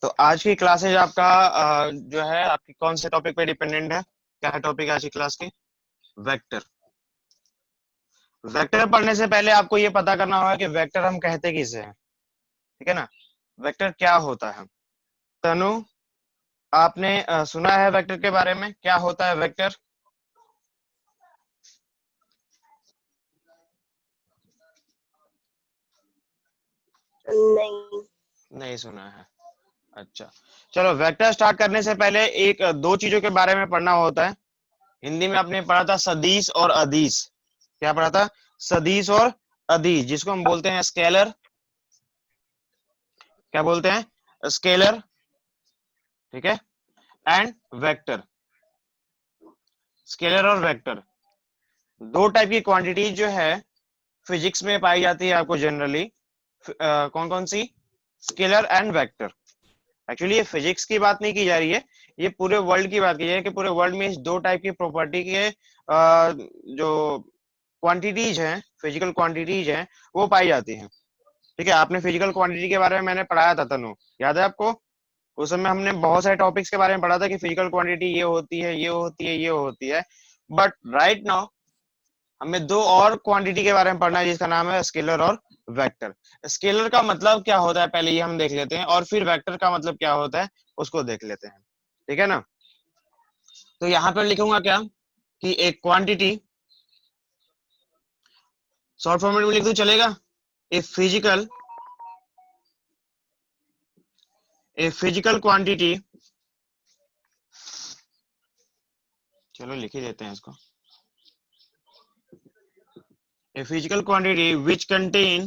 तो आज की क्लासेज आपका जो है आपकी कौन से टॉपिक पे डिपेंडेंट है? क्या है टॉपिक आज की क्लास की? वेक्टर। वेक्टर पढ़ने से पहले आपको ये पता करना होगा कि वेक्टर हम कहते किसे हैं, ठीक है ना। वेक्टर क्या होता है? तनु, आपने सुना है वेक्टर के बारे में? क्या होता है वेक्टर? नहीं। नहीं सुना है। अच्छा, चलो वेक्टर स्टार्ट करने से पहले एक दो चीजों के बारे में पढ़ना होता है। हिंदी में आपने पढ़ा था सदिश और अदिश। क्या पढ़ा था? सदिश और अदिश, जिसको हम बोलते हैं स्केलर। क्या बोलते हैं? स्केलर, ठीक है। And vector. स्केलर और वेक्टर दो टाइप की क्वांटिटीज जो है फिजिक्स में पाई जाती है आपको जनरली। कौन कौन सी? Scalar and vector. एक्चुअली ये फिजिक्स की बात नहीं की जा रही है, ये पूरे वर्ल्ड की बात की जा रही है कि पूरे वर्ल्ड में इस दो टाइप की प्रॉपर्टी के जो क्वांटिटीज हैं, फिजिकल क्वांटिटीज हैं, वो पाई जाती हैं। ठीक है, आपने फिजिकल क्वांटिटी के बारे में मैंने पढ़ाया था तनु, याद है आपको? उस समय हमने बहुत सारे टॉपिक्स के बारे में पढ़ा था कि फिजिकल क्वांटिटी ये होती है, ये होती है, ये होती है। बट राइट नाउ हमें दो और क्वांटिटी के बारे में पढ़ना है, जिसका नाम है स्केलर और वेक्टर। स्केलर का मतलब क्या होता है पहले ये हम देख लेते हैं, और फिर वेक्टर का मतलब क्या होता है उसको देख लेते हैं, ठीक है ना। तो यहां पर लिखूंगा क्या कि एक क्वांटिटी, शॉर्ट फॉर्मेट में लिख दूं चलेगा? ए फिजिकल क्वांटिटी, चलो लिख ही देते हैं इसको। A physical quantity which contain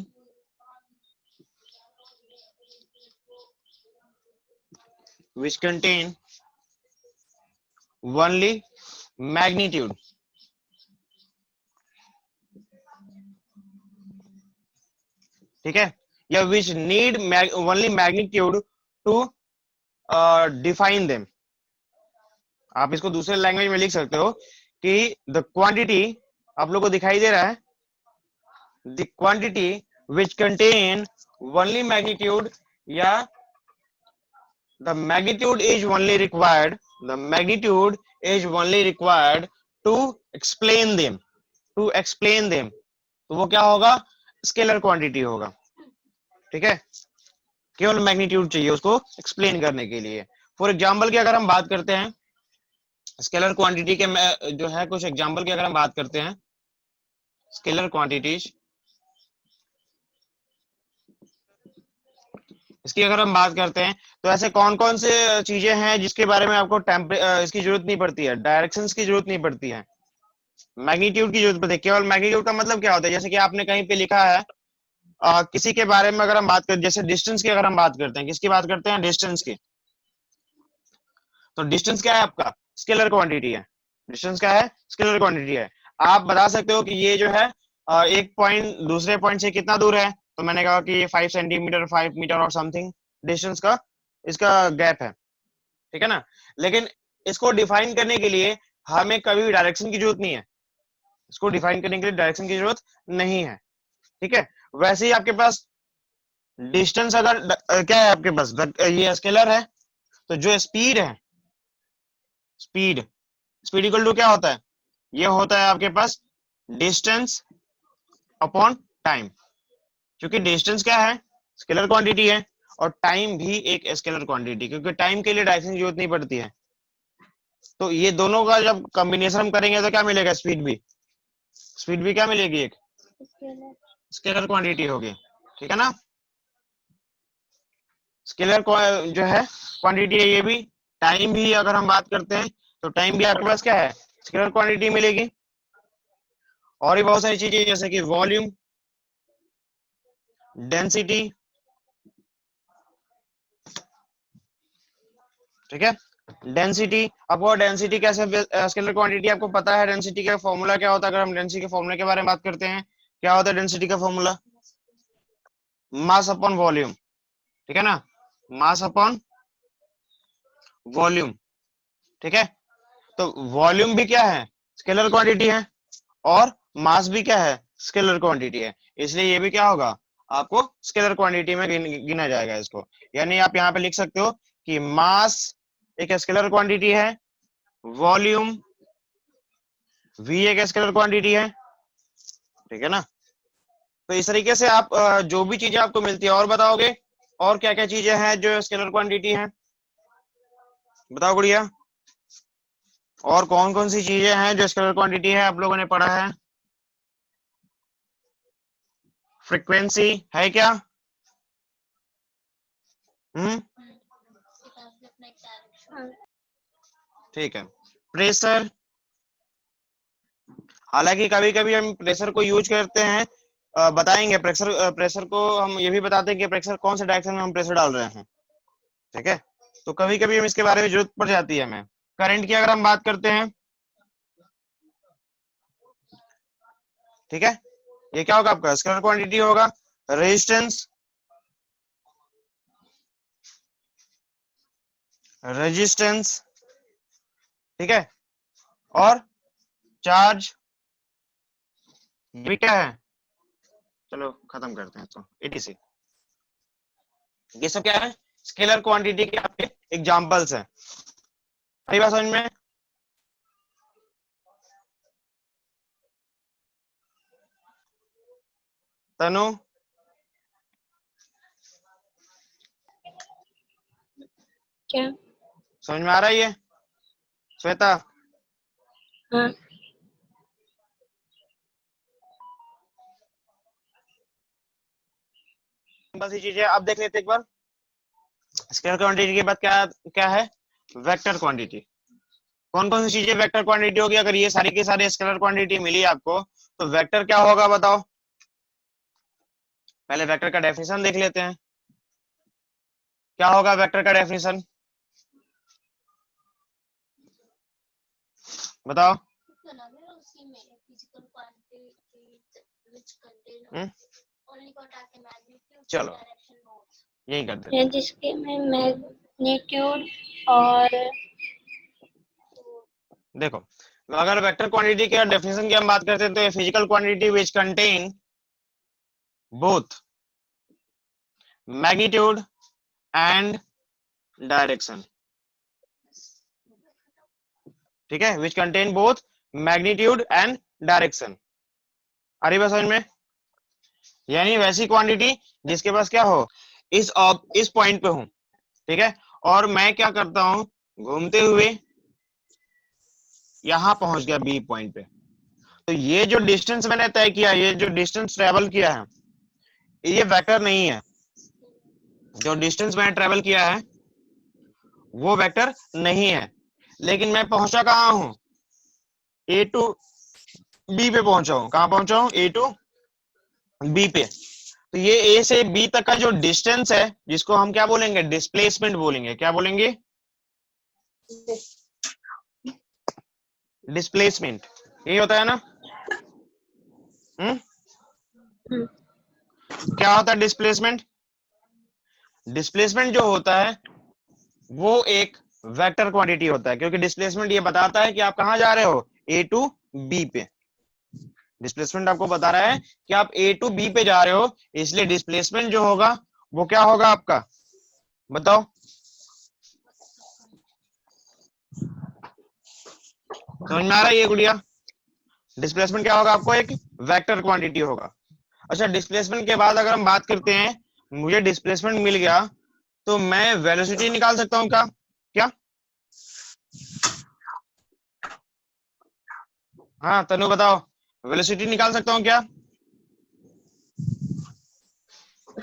only magnitude, ठीक है, या which need only magnitude to define them। आप इसको दूसरे लैंग्वेज में लिख सकते हो कि द क्वांटिटी, आप लोगों को दिखाई दे रहा है, the quantity which contain only magnitude, या the magnitude is only required, the magnitude is only required to explain them, to explain them। तो वो क्या होगा? स्केलर क्वांटिटी होगा, ठीक है। केवल मैग्नीट्यूड चाहिए उसको एक्सप्लेन करने के लिए। फॉर एग्जांपल की अगर हम बात करते हैं स्केलर क्वांटिटी के, जो है कुछ एग्जांपल की अगर हम बात करते हैं स्केलर क्वांटिटीज, इसकी अगर हम बात करते हैं तो ऐसे कौन कौन से चीजें हैं जिसके बारे में आपको इसकी जरूरत नहीं पड़ती है, डायरेक्शंस की जरूरत नहीं पड़ती है, मैग्नीट्यूड की जरूरत पड़ती है। केवल मैग्नीट्यूड का मतलब क्या होता है? जैसे कि आपने कहीं पे लिखा है किसी के बारे में अगर हम बात करें, जैसे डिस्टेंस की अगर हम बात करते हैं, किसकी बात करते हैं? डिस्टेंस की। तो डिस्टेंस क्या है आपका? स्केलर क्वांटिटी है। डिस्टेंस क्या है? स्केलर क्वांटिटी है। आप बता सकते हो कि ये जो है एक पॉइंट दूसरे पॉइंट से कितना दूर है, तो मैंने कहा कि ये 5 सेंटीमीटर, 5 मीटर और समथिंग डिस्टेंस का इसका गैप है, ठीक है ना। लेकिन इसको डिफाइन करने के लिए हमें कभी डायरेक्शन की जरूरत नहीं है, इसको डिफाइन करने के लिए डायरेक्शन की जरूरत नहीं है, ठीक है। वैसे ही आपके पास डिस्टेंस अगर क्या है आपके पास, ये स्केलर है, तो जो स्पीड है, स्पीड स्पीड इक्वल टू क्या होता है? ये होता है आपके पास डिस्टेंस अपॉन टाइम। क्योंकि डिस्टेंस क्या है? स्केलर क्वांटिटी है, और टाइम भी एक स्केलर क्वांटिटी, क्योंकि टाइम के लिए डायरेक्शन की जरूरत नहीं पड़ती है। तो ये दोनों का जब कॉम्बिनेशन हम करेंगे तो क्या मिलेगा? स्पीड भी क्या मिलेगी? एक स्केलर क्वांटिटी होगी, ठीक है ना। स्केलर जो है क्वांटिटी है, ये भी। टाइम भी अगर हम बात करते हैं तो टाइम भी आपके पास क्या है? स्केलर क्वांटिटी मिलेगी। और भी बहुत सारी चीजें जैसे कि वॉल्यूम, डेंसिटी, ठीक है। डेंसिटी, आपको डेंसिटी कैसे स्केलर क्वांटिटी आपको पता है? डेंसिटी का फॉर्मूला क्या होता है? अगर हम डेंसिटी के फॉर्मूले के बारे में बात करते हैं, क्या होता है डेंसिटी का फॉर्मूला? मास अपॉन वॉल्यूम, ठीक है ना। मास अपॉन वॉल्यूम, ठीक है। तो वॉल्यूम भी क्या है? स्केलर क्वांटिटी है, और मास भी क्या है? स्केलर क्वांटिटी है। इसलिए ये भी क्या होगा? आपको स्केलर क्वांटिटी में गिना जाएगा इसको। यानी आप यहाँ पे लिख सकते हो कि मास एक स्केलर क्वांटिटी है, वॉल्यूम v एक स्केलर क्वांटिटी है, ठीक है ना। तो इस तरीके से आप जो भी चीजें आपको मिलती है, और बताओगे और क्या क्या चीजें हैं जो स्केलर क्वांटिटी है, बताओ गुड़िया, और कौन कौन सी चीजें हैं जो स्केलर क्वांटिटी है आप लोगों ने पढ़ा है। फ्रीक्वेंसी है क्या? ठीक है। प्रेशर, हालांकि कभी कभी हम प्रेशर को यूज करते हैं, बताएंगे प्रेशर, प्रेशर को हम ये भी बताते हैं कि प्रेशर कौन से डायरेक्शन में हम प्रेशर डाल रहे हैं, ठीक है। तो कभी कभी हम इसके बारे में जरूरत पड़ जाती है हमें। करंट की अगर हम बात करते हैं, ठीक है, ये क्या होगा आपका स्केलर क्वांटिटी होगा। रेजिस्टेंस, रेजिस्टेंस, ठीक है, और चार्ज, ये क्या है, चलो खत्म करते हैं तो एटीसी। ये सब क्या है, स्केलर क्वांटिटी के आपके एग्जांपल्स हैं। सही बात समझ में? तनु क्या समझ में आ रहा है ये? श्वेता? हाँ बस ये चीजें आप देख लेते एक बार। स्केलर क्वांटिटी के बाद क्या क्या है, वेक्टर क्वांटिटी। कौन कौन सी चीजें वेक्टर क्वांटिटी होगी? अगर ये सारी की सारी स्केलर क्वांटिटी मिली आपको, तो वेक्टर क्या होगा बताओ। पहले वेक्टर का डेफिनेशन देख लेते हैं, क्या होगा वेक्टर का डेफिनेशन, बताओ। चलो यही करते हैं। जिसके में मैग्नीट्यूड और देखो, अगर वेक्टर क्वांटिटी के डेफिनेशन की हम बात करते हैं तो physical quantity which contain both magnitude and direction, ठीक है, which contain both magnitude and direction. आ रही बात समझ में? यानी वैसी क्वांटिटी जिसके पास क्या हो, इस पॉइंट पे हूं, ठीक है, और मैं क्या करता हूं, घूमते हुए यहां पहुंच गया बी पॉइंट पे। तो ये जो डिस्टेंस मैंने तय किया, ये जो डिस्टेंस ट्रेवल किया है, ये वेक्टर नहीं है। जो डिस्टेंस मैंने ट्रेवल किया है वो वेक्टर नहीं है, लेकिन मैं पहुंचा कहां हूं, ए टू बी पे पहुंचा हूं। कहां पहुंचा हूं, ए टू बी पे। तो ये ए से बी तक का जो डिस्टेंस है, जिसको हम क्या बोलेंगे, डिस्प्लेसमेंट बोलेंगे। क्या बोलेंगे, डिस्प्लेसमेंट। यही होता है ना? क्या होता है डिस्प्लेसमेंट? डिस्प्लेसमेंट जो होता है वो एक वेक्टर क्वांटिटी होता है, क्योंकि डिस्प्लेसमेंट ये बताता है कि आप कहां जा रहे हो, ए टू बी पे। डिस्प्लेसमेंट आपको बता रहा है कि आप ए टू बी पे जा रहे हो, इसलिए डिस्प्लेसमेंट जो होगा वो क्या होगा आपका, बताओ। समझ में आ रहा है ये गुड़िया? डिस्प्लेसमेंट क्या होगा आपको, एक वेक्टर क्वांटिटी होगा। अच्छा, डिस्प्लेसमेंट के बाद अगर हम बात करते हैं, मुझे डिस्प्लेसमेंट मिल गया तो मैं वेलोसिटी निकाल सकता हूँ क्या? क्या? हाँ तनु बताओ, वेलोसिटी निकाल सकता हूँ क्या?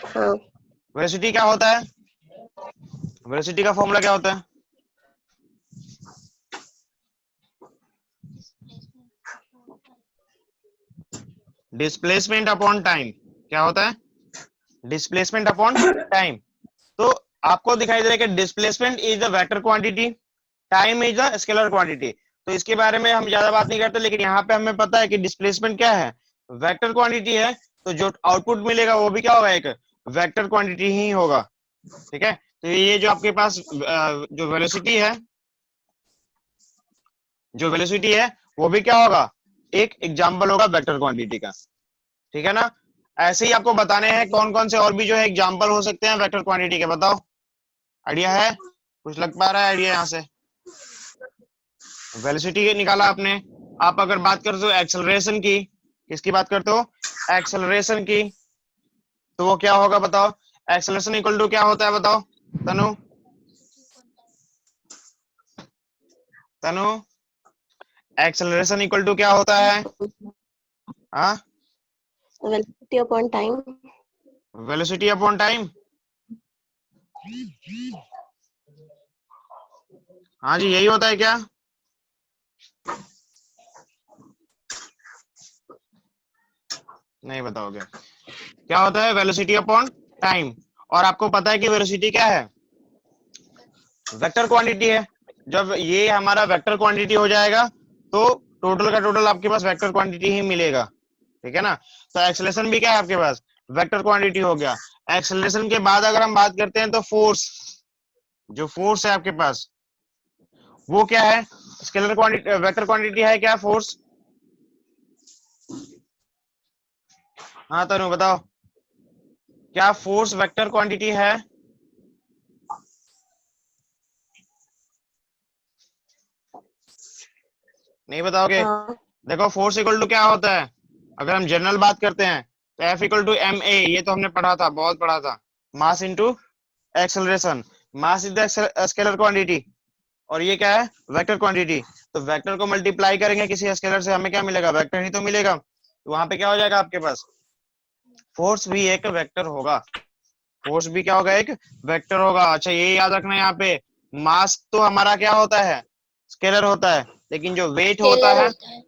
हाँ वेलोसिटी क्या होता है, वेलोसिटी का फॉर्मूला क्या होता है? Displacement upon time. क्या होता है, डिस्प्लेसमेंट अपॉन टाइम। तो आपको दिखाई दे रहा है कि displacement is the vector quantity, time is the scalar quantity. तो इसके बारे में हम ज्यादा बात नहीं करते, लेकिन यहाँ पे हमें पता है कि डिस्प्लेसमेंट क्या है, वेक्टर क्वांटिटी है। तो जो आउटपुट मिलेगा वो भी क्या होगा, एक वेक्टर क्वांटिटी ही होगा, ठीक है। तो ये जो आपके पास जो वेलोसिटी है, जो वेलोसिटी है वो भी क्या होगा, एक एग्जाम्पल होगा वेक्टर क्वांटिटी का, ठीक है ना। ऐसे ही आपको बताने हैं कौन कौन से और भी जो है एग्जाम्पल हो सकते हैं वेक्टर क्वांटिटी के, बताओ आइडिया है, कुछ लग पा रहा है आइडिया यहाँ से? वेलोसिटी निकाला आपने। आप अगर बात करते हो एक्सेलरेशन की, किसकी बात करते हो? एक्सेलरेशन की, तो वो क्या होगा बताओ? एक्सेलरेशन इक्वल टू क्या होता है बताओ तनु? तनु, एक्सेलरेशन इक्वल टू क्या होता है? हाँ, velocity upon time. Velocity upon time. हाँ जी, यही होता है क्या? नहीं बताओगे? क्या होता है? Velocity upon time. और आपको पता है कि वेलोसिटी क्या है? वेक्टर क्वांटिटी है। जब ये हमारा वेक्टर क्वांटिटी हो जाएगा तो टोटल का टोटल आपके पास वेक्टर क्वांटिटी ही मिलेगा, ठीक है ना? तो एक्सेलरेशन भी क्या है आपके पास? वेक्टर क्वांटिटी हो गया। एक्सेलरेशन के बाद अगर हम बात करते हैं तो फोर्स, जो फोर्स है आपके पास वो क्या है? स्केलर क्वांटिटी, वेक्टर क्वांटिटी है क्या फोर्स? हाँ तनु बताओ, क्या फोर्स वेक्टर क्वांटिटी है? नहीं बताओगे? हाँ। देखो फोर्स इक्वल टू क्या होता है, अगर हम जनरल बात करते हैं तो F equal to M A, ये तो हमने पढ़ा था, बहुत पढ़ा था। Mass into acceleration. Mass is the scalar quantity और ये क्या है? Vector quantity. तो वेक्टर को मल्टीप्लाई करेंगे किसी स्केलर से, हमें क्या मिलेगा? वेक्टर ही तो मिलेगा। तो वहां पे क्या हो जाएगा आपके पास? फोर्स भी एक वेक्टर होगा। फोर्स भी क्या होगा? एक वेक्टर होगा। अच्छा ये याद रखना, यहाँ पे मास तो हमारा क्या होता है? स्केलर होता है, लेकिन जो वेट होता स्केलर है, होता है।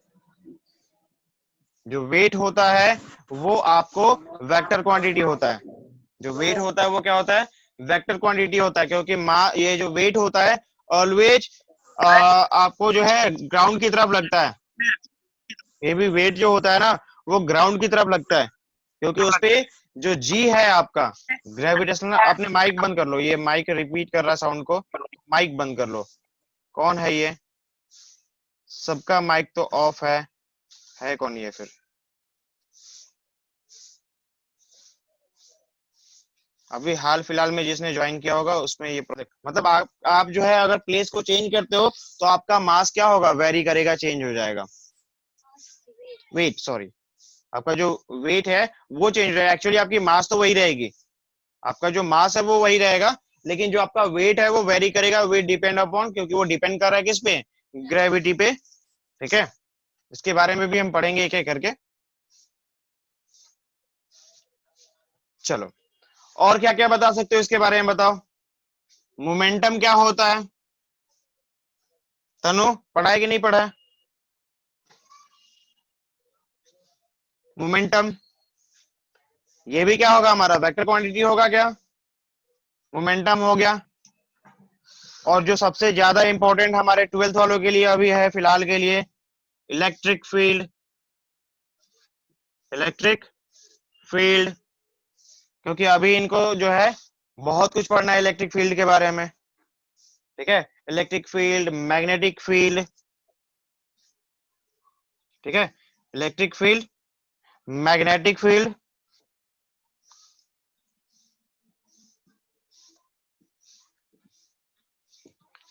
जो वेट होता है वो आपको वेक्टर क्वांटिटी होता है। जो वेट होता है वो क्या होता है? वेक्टर क्वांटिटी होता है, क्योंकि ये जो वेट होता है ऑलवेज आपको जो है ग्राउंड की तरफ लगता है। ये भी वेट जो होता है ना वो ग्राउंड की तरफ लगता है, क्योंकि उस पे जो जी है आपका ग्रेविटेशनल। अपने माइक बंद कर लो, ये माइक रिपीट कर रहा है साउंड को, माइक बंद कर लो। कौन है ये? सबका माइक तो ऑफ है कौन ये फिर? अभी हाल फिलहाल में जिसने ज्वाइन किया होगा उसमें ये प्रोजेक्ट, मतलब आप जो है अगर प्लेस को चेंज करते हो तो आपका मास क्या होगा? वेरी करेगा, चेंज हो जाएगा। वेट, सॉरी, आपका जो वेट है वो चेंज रहेगा। एक्चुअली आपकी मास तो वही रहेगी, आपका जो मास है वो वही रहेगा, लेकिन जो आपका वेट है वो वेरी करेगा। वेट डिपेंड अपॉन, क्योंकि वो डिपेंड कर रहा है किस पे? ग्रेविटी पे, ठीक है? इसके बारे में भी हम पढ़ेंगे एक एक करके। चलो, और क्या क्या बता सकते हो इसके बारे में बताओ? मोमेंटम क्या होता है? तनु पढ़ा है कि नहीं पढ़ा है? मोमेंटम, ये भी क्या होगा? हमारा वेक्टर क्वांटिटी होगा क्या? मोमेंटम हो गया। और जो सबसे ज्यादा इंपॉर्टेंट हमारे 12th वालों के लिए अभी है फिलहाल के लिए, इलेक्ट्रिक फील्ड। इलेक्ट्रिक फील्ड, क्योंकि अभी इनको जो है बहुत कुछ पढ़ना है इलेक्ट्रिक फील्ड के बारे में, ठीक है? इलेक्ट्रिक फील्ड, मैग्नेटिक फील्ड, ठीक है? इलेक्ट्रिक फील्ड, मैग्नेटिक फील्ड,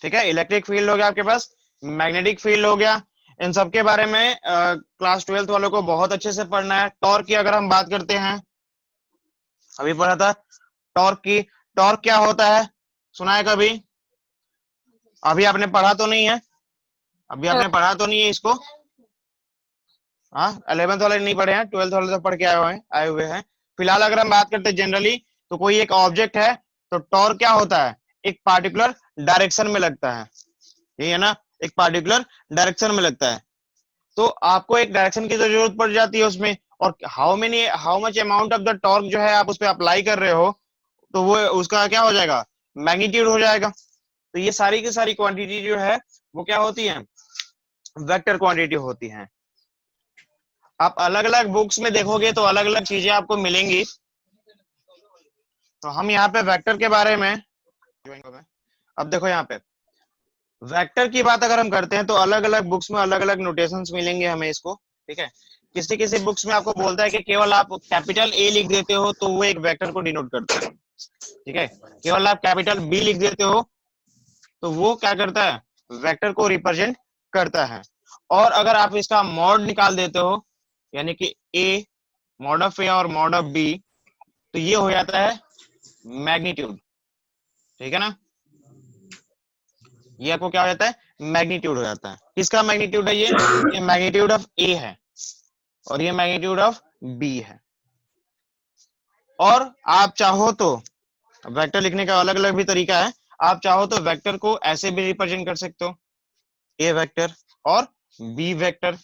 ठीक है? इलेक्ट्रिक फील्ड हो गया आपके पास, मैग्नेटिक फील्ड हो गया। इन सब के बारे में क्लास 12th वालों को बहुत अच्छे से पढ़ना है। टॉर्क की अगर हम बात करते हैं, अभी पढ़ा था टॉर्क की। टॉर्क क्या होता है, सुना है कभी? अभी आपने पढ़ा तो नहीं है? अभी आपने पढ़ा तो नहीं है इसको? हाँ, 11th वाले नहीं पढ़े हैं, 12th वाले तो पढ़ के आए हुए हैं। फिलहाल अगर हम बात करते हैं जनरली, तो कोई एक ऑब्जेक्ट है तो टॉर्क क्या होता है? एक पार्टिकुलर डायरेक्शन में लगता है, यही है ना? एक पार्टिकुलर डायरेक्शन में लगता है। तो आपको एक डायरेक्शन की तो जरूरत पड़ जाती है उसमें, और how much amount of the torque जो है आप उस पर अप्लाई कर रहे हो, तो वो उसका क्या हो जाएगा? मैग्नीट्यूड हो जाएगा। तो ये सारी की सारी क्वांटिटी जो है वो क्या होती है? वेक्टर क्वांटिटी होती है। आप अलग अलग बुक्स में देखोगे तो अलग अलग चीजें आपको मिलेंगी। तो हम यहाँ पे वेक्टर के बारे में, अब देखो यहाँ पे वेक्टर की बात अगर हम करते हैं तो अलग अलग बुक्स में अलग अलग नोटेशंस मिलेंगे हमें इसको, ठीक है? किसी किसी बुक्स में आपको बोलता है कि केवल आप कैपिटल ए लिख देते हो तो वो एक वेक्टर को डिनोट करता है, ठीक है। केवल आप कैपिटल बी लिख देते हो तो वो क्या करता है, वेक्टर को रिप्रेजेंट करता है। और अगर आप इसका मॉड निकाल देते हो, यानी कि ए, मॉड ऑफ ए और मॉड ऑफ बी, तो ये हो जाता है मैग्नीट्यूड, ठीक है ना। ये आपको क्या हो जाता है, मैग्नीट्यूड हो जाता है। किसका मैग्नीट्यूड है ये मैग्नीट्यूड ऑफ ए है और ये मैग्नीट्यूड ऑफ बी है। और आप चाहो तो वेक्टर लिखने का अलग अलग भी तरीका है, आप चाहो तो वेक्टर को ऐसे भी रिप्रेजेंट कर सकते हो, ए वेक्टर और बी वेक्टर,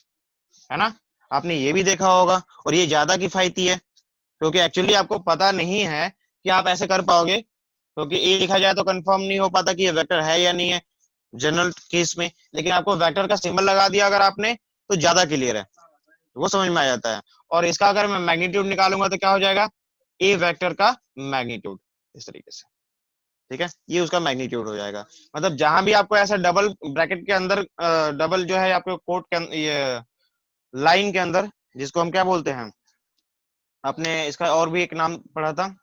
है ना। आपने ये भी देखा होगा और ये ज्यादा किफायती है, क्योंकि एक्चुअली आपको पता नहीं है कि आप ऐसे कर पाओगे, क्योंकि ए लिखा जाए तो कंफर्म नहीं हो पाता कि ये वेक्टर है या नहीं है जनरल केस में। लेकिन आपको वेक्टर का सिंबल लगा दिया अगर आपने तो ज्यादा क्लियर है, वो समझ में आ जाता है। और इसका अगर मैं मैग्नीट्यूड निकालूंगा तो क्या हो जाएगा, ए वेक्टर का मैग्नीट्यूड, इस तरीके से, ठीक है। ये उसका मैग्नीट्यूड हो जाएगा। मतलब जहां भी आपको ऐसा डबल ब्रैकेट के अंदर डबल जो है आपको कोट के ये लाइन के अंदर, जिसको हम क्या बोलते हैं, आपने इसका और भी एक नाम पढ़ा था,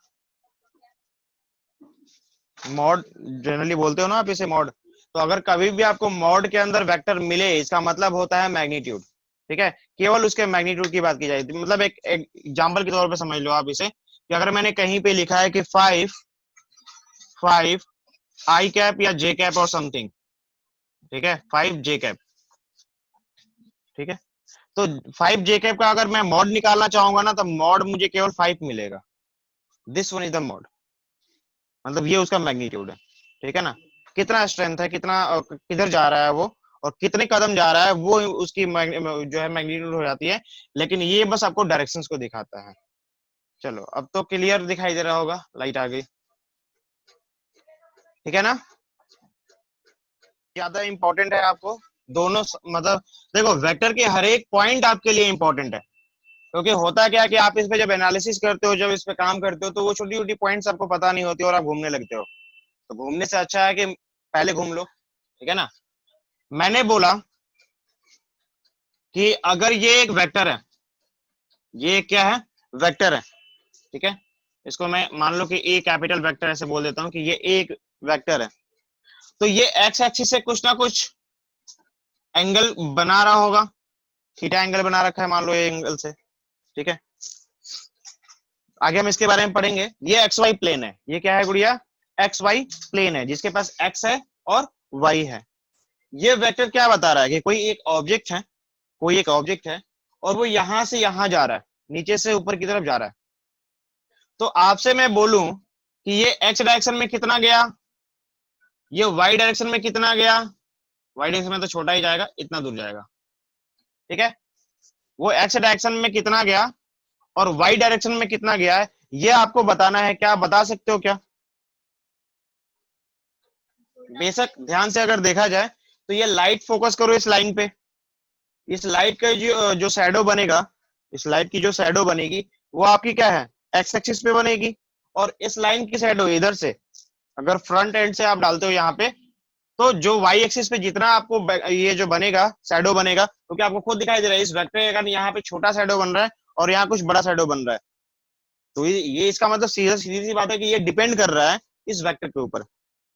मॉड जनरली बोलते हो ना आप इसे, मॉड। तो अगर कभी भी आपको मॉड के अंदर वेक्टर मिले, इसका मतलब होता है मैग्नीट्यूड, ठीक है। केवल उसके मैग्नीट्यूड की बात की जाएगी। मतलब एक एग्जांपल के तौर पे समझ लो आप इसे, कि अगर मैंने कहीं पे लिखा है कि 5 आई कैप या जे कैप और समथिंग, ठीक है, 5 जे कैप, ठीक है। तो 5 जे कैप का अगर मैं मॉड निकालना चाहूंगा ना, तो मॉड मुझे केवल 5 मिलेगा, this one is the mod, मतलब ये उसका मैग्नीट्यूड है, ठीक है ना। कितना स्ट्रेंथ है, कितना किधर जा रहा है वो, और कितने कदम जा रहा है, वो उसकी जो है मैग्नीट्यूड हो जाती है। लेकिन ये बस आपको डायरेक्शंस को दिखाता है। चलो अब तो क्लियर दिखाई दे रहा होगा, लाइट आ गई, ठीक है ना। ज्यादा इंपॉर्टेंट है आपको दोनों मतलब देखो वेक्टर के हर एक पॉइंट आपके लिए इंपॉर्टेंट है, क्योंकि होता क्या है कि आप इस पे जब एनालिसिस करते हो, जब इस पे काम करते हो, तो वो छोटी छोटी पॉइंट्स आपको पता नहीं होती और आप घूमने लगते हो। तो घूमने से अच्छा है कि पहले घूम लो, ठीक है ना। मैंने बोला कि अगर ये एक वेक्टर है, ये क्या है, वेक्टर है, ठीक है। इसको मैं मान लो कि ए कैपिटल वेक्टर ऐसे बोल देता हूँ कि ये एक वेक्टर है। तो ये एक्स एक्सिस से कुछ ना कुछ एंगल बना रहा होगा, थीटा एंगल बना रखा है मान लो ये एंगल से, ठीक है। आगे हम इसके बारे में पढ़ेंगे। ये एक्स वाई प्लेन है, ये क्या है गुड़िया, एक्स वाई प्लेन है, जिसके पास एक्स है और वाई है। ये वेक्टर क्या बता रहा है कि कोई एक ऑब्जेक्ट है, कोई एक ऑब्जेक्ट है और वो यहां से यहां जा रहा है, नीचे से ऊपर की तरफ जा रहा है। तो आपसे मैं बोलूं कि ये एक्स डायरेक्शन में कितना गया, ये वाई डायरेक्शन में कितना गया, वाई डायरेक्शन में तो छोटा ही जाएगा, इतना दूर जाएगा, ठीक है। वो एक्स डायरेक्शन में कितना गया और वाई डायरेक्शन में कितना गया है, ये आपको बताना है। क्या बता सकते हो क्या? बेशक ध्यान से अगर देखा जाए तो ये लाइट फोकस करो इस लाइन पे, इस लाइट का जो शैडो बनेगा, इस लाइट की जो शैडो बनेगी वो आपकी क्या है, एक्स एक्सिस पे बनेगी। और इस लाइन की शैडो इधर से अगर फ्रंट एंड से आप डालते हो यहाँ पे, तो जो वाई एक्सिस पे जितना आपको ये जो बनेगा शैडो बनेगा, क्योंकि आपको खुद दिखाई दे रहा है इस वेक्टर का यहाँ पे छोटा शैडो बन रहा है और यहाँ कुछ बड़ा शैडो बन रहा है। तो ये इसका मतलब सीधी सी बात है कि ये डिपेंड कर रहा है इस वेक्टर के ऊपर।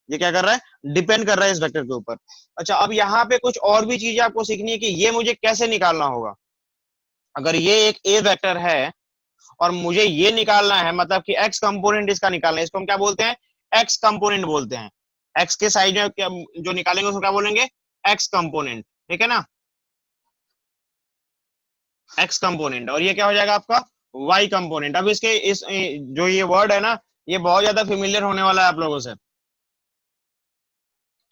ये क्या कर रहा है, डिपेंड कर रहा है इस वेक्टर के ऊपर। अच्छा, अब यहाँ पे कुछ और भी चीजें आपको सीखनी है कि ये मुझे कैसे निकालना होगा। अगर ये एक ए वेक्टर है और मुझे ये निकालना है, मतलब कि एक्स कंपोनेंट इसका निकालना है, इसको हम क्या बोलते हैं, एक्स कंपोनेंट बोलते हैं। एक्स के साइड में जो निकालेंगे उसको क्या बोलेंगे, एक्स कंपोनेंट, ठीक है ना, एक्स कंपोनेंट। और ये क्या हो जाएगा आपका, वाई कंपोनेंट। अब इसके इस जो ये वर्ड है ना, ये बहुत ज्यादा फेमिलियर होने वाला है आप लोगों से,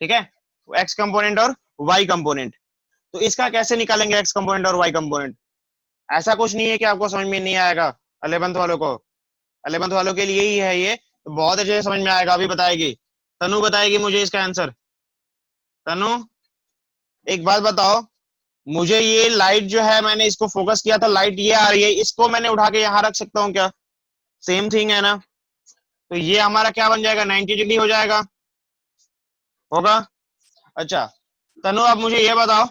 ठीक है, एक्स कंपोनेंट और वाई कंपोनेंट। तो इसका कैसे निकालेंगे एक्स कंपोनेंट और वाई कंपोनेंट? ऐसा कुछ नहीं है कि आपको समझ में नहीं आएगा 11th वालों को, 11th वालों के लिए ही है ये, तो बहुत अच्छे से समझ में आएगा। अभी बताएगी तनु, बताएगी मुझे इसका आंसर। तनु एक बात बताओ, मुझे ये लाइट जो है मैंने इसको फोकस किया था, लाइट ये आ रही है, इसको मैंने उठा के यहाँ रख सकता हूँ क्या? सेम थिंग है ना। तो ये हमारा क्या बन जाएगा, 90 डिग्री हो जाएगा, होगा। अच्छा तनु अब मुझे ये बताओ